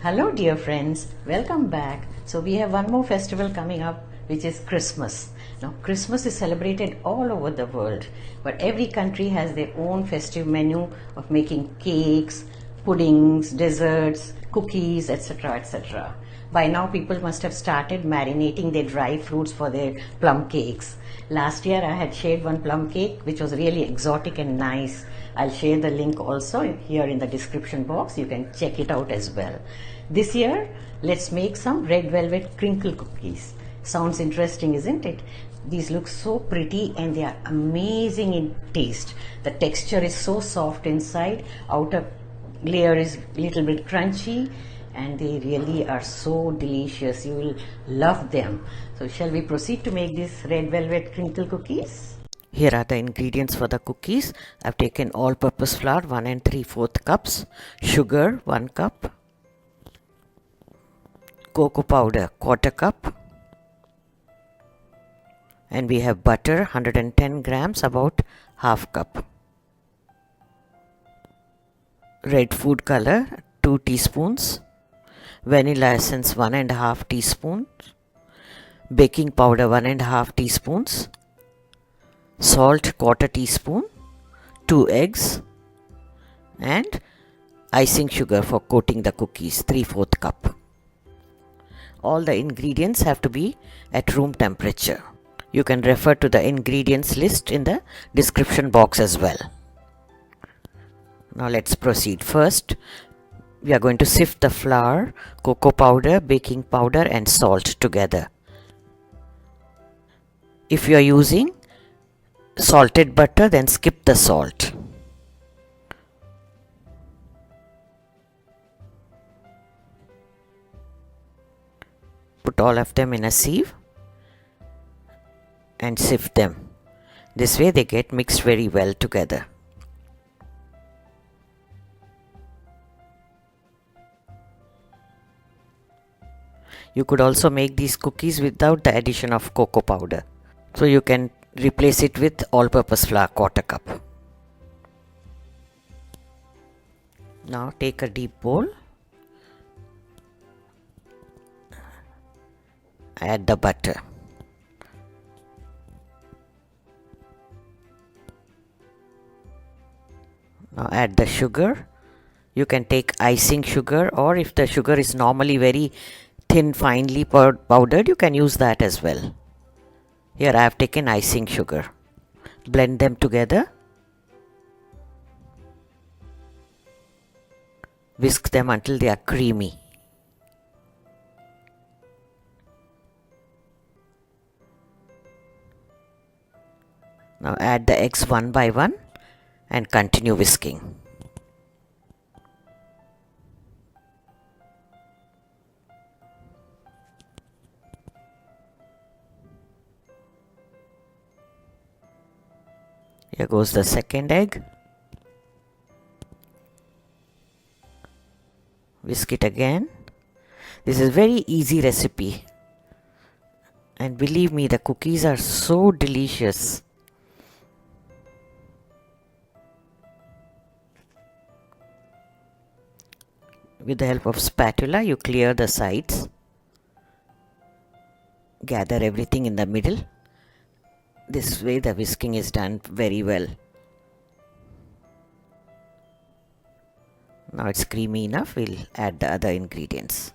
Hello dear friends, welcome back. So we have one more festival coming up, which is Christmas. Now Christmas is celebrated all over the world, but every country has their own festive menu of making cakes, puddings, desserts, cookies, etc. etc. By now people must have started marinating their dry fruits for their plum cakes. Last year I had shared one plum cake which was really exotic and nice. I'll share the link also here in the description box. You can check it out as well. This year, let's make some red velvet crinkle cookies. Sounds interesting, isn't it? These look so pretty and they are amazing in taste. The texture is so soft inside, outer layer is a little bit crunchy, and they really are so delicious. You will love them. So shall we proceed to make these red velvet crinkle cookies? Here are the ingredients for the cookies. I've taken all-purpose flour 1 3/4 cups, sugar 1 cup, cocoa powder 1/4 cup, and we have butter 110 grams, about half cup, red food color 2 teaspoons, vanilla essence 1 1/2 teaspoon, baking powder 1 1/2 teaspoons, salt 1/4 teaspoon, 2 eggs, and icing sugar for coating the cookies 3/4 cup. All the ingredients have to be at room temperature. You can refer to the ingredients list in the description box as well. Now let's proceed. First, we are going to sift the flour, cocoa powder, baking powder and salt together. If you are using salted butter, then skip the salt. Put all of them in a sieve and sift them. This way they get mixed very well together. You could also make these cookies without the addition of cocoa powder. So you can replace it with all-purpose flour 1/4 cup. Now take a deep bowl. Add the butter. Now add the sugar. You can take icing sugar, or if the sugar is normally very thin, finely powdered, you can use that as well. Here I have taken icing sugar. Blend them together. Whisk them until they are creamy. Now add the eggs one by one and continue whisking. Here goes the second egg. Whisk it again. This is very easy recipe. And believe me, the cookies are so delicious. With the help of spatula, you clear the sides. Gather everything in the middle. This way the whisking is done very well. Now it's creamy enough. We'll add the other ingredients.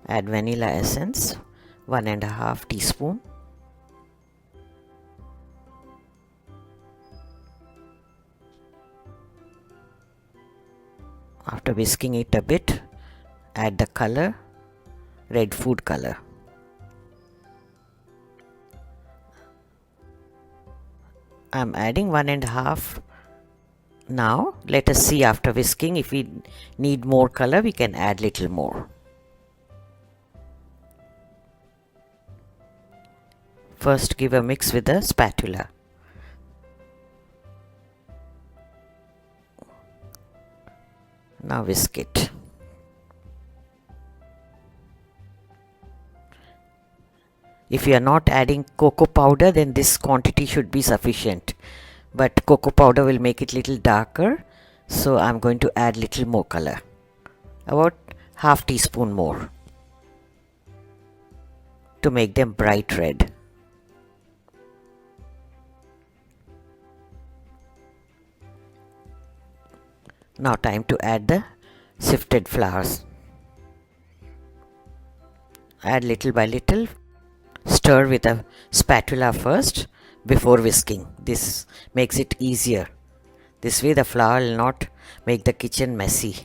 Add vanilla essence 1 1/2 teaspoon. After whisking it a bit, add the color, red food color. I'm adding 1 1/2 now. Let us see after whisking. If we need more color, we can add little more. First give a mix with a spatula. Now whisk it. If you are not adding cocoa powder, then this quantity should be sufficient. But cocoa powder will make it little darker So I'm going to add little more color, about half teaspoon more, to make them bright red. Now time to add the sifted flours. Add little by little. Stir with a spatula first before whisking. This makes it easier. This way the flour will not make the kitchen messy.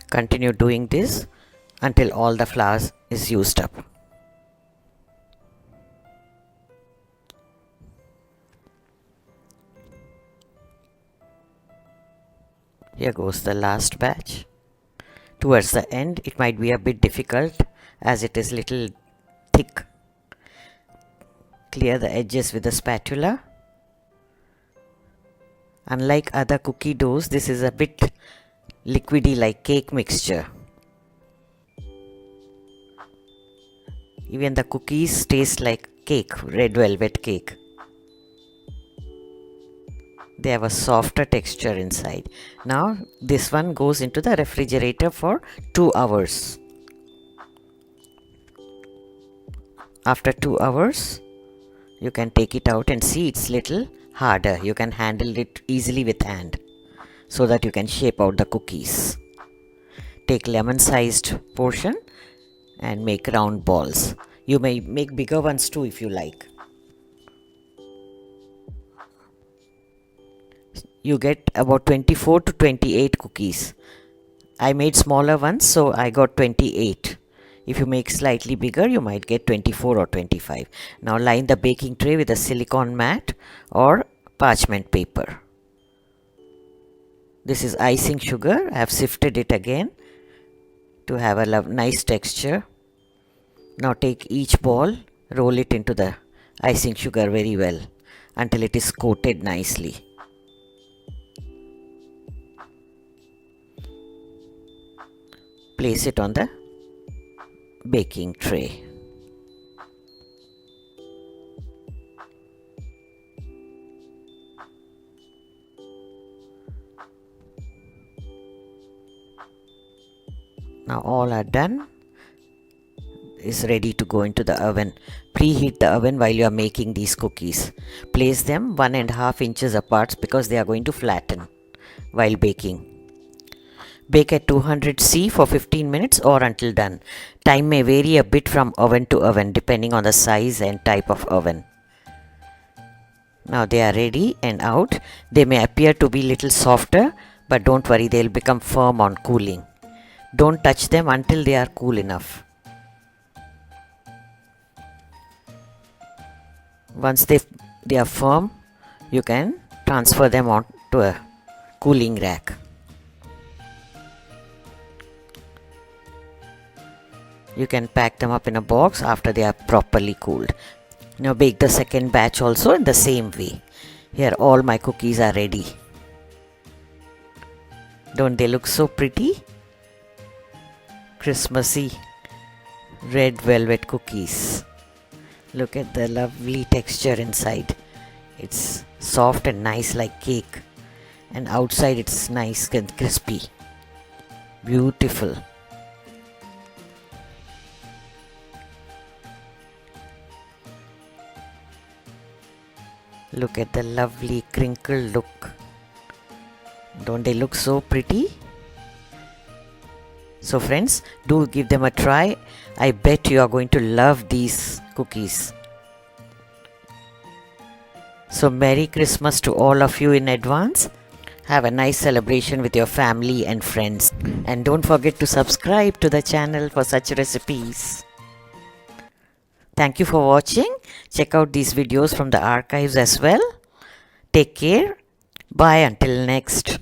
Continue doing this until all the flour is used up. Here goes the last batch. Towards the end it might be a bit difficult as it is little thick. Clear the edges with a spatula. Unlike other cookie doughs, this is a bit liquidy like cake mixture. Even the cookies taste like cake, red velvet cake. They have a softer texture inside. Now this one goes into the refrigerator for 2 hours. After 2 hours, you can take it out and see it's little harder. You can handle it easily with hand so that you can shape out the cookies. Take lemon sized portion and make round balls. You may make bigger ones too if you like. You get about 24 to 28 cookies. I made smaller ones, so I got 28. If you make slightly bigger, you might get 24 or 25. Now line the baking tray with a silicone mat or parchment paper. This is icing sugar. I have sifted it again to have a nice texture. Now take each ball, roll it into the icing sugar very well until it is coated nicely. Place it on the baking tray. Now all are done. Is ready to go into the oven. Preheat the oven while you are making these cookies. Place them 1.5 inches apart because they are going to flatten while baking. Bake at 200°C for 15 minutes or until done. Time may vary a bit from oven to oven depending on the size and type of oven. Now they are ready and out. They may appear to be little softer, but don't worry, they will become firm on cooling. Don't touch them until they are cool enough. Once they are firm, you can transfer them onto a cooling rack. You can pack them up in a box after they are properly cooled. Now bake the second batch also in the same way. Here all my cookies are ready. Don't they look so pretty? Christmassy red velvet cookies. Look at the lovely texture inside. It's soft and nice like cake, and outside it's nice and crispy. Beautiful. Look at the lovely crinkled look. Don't they look so pretty? So friends, do give them a try. I bet you are going to love these cookies. So Merry Christmas to all of you in advance. Have a nice celebration with your family and friends. And don't forget to subscribe to the channel for such recipes. Thank you for watching. Check out these videos from the archives as well. Take care. Bye until next.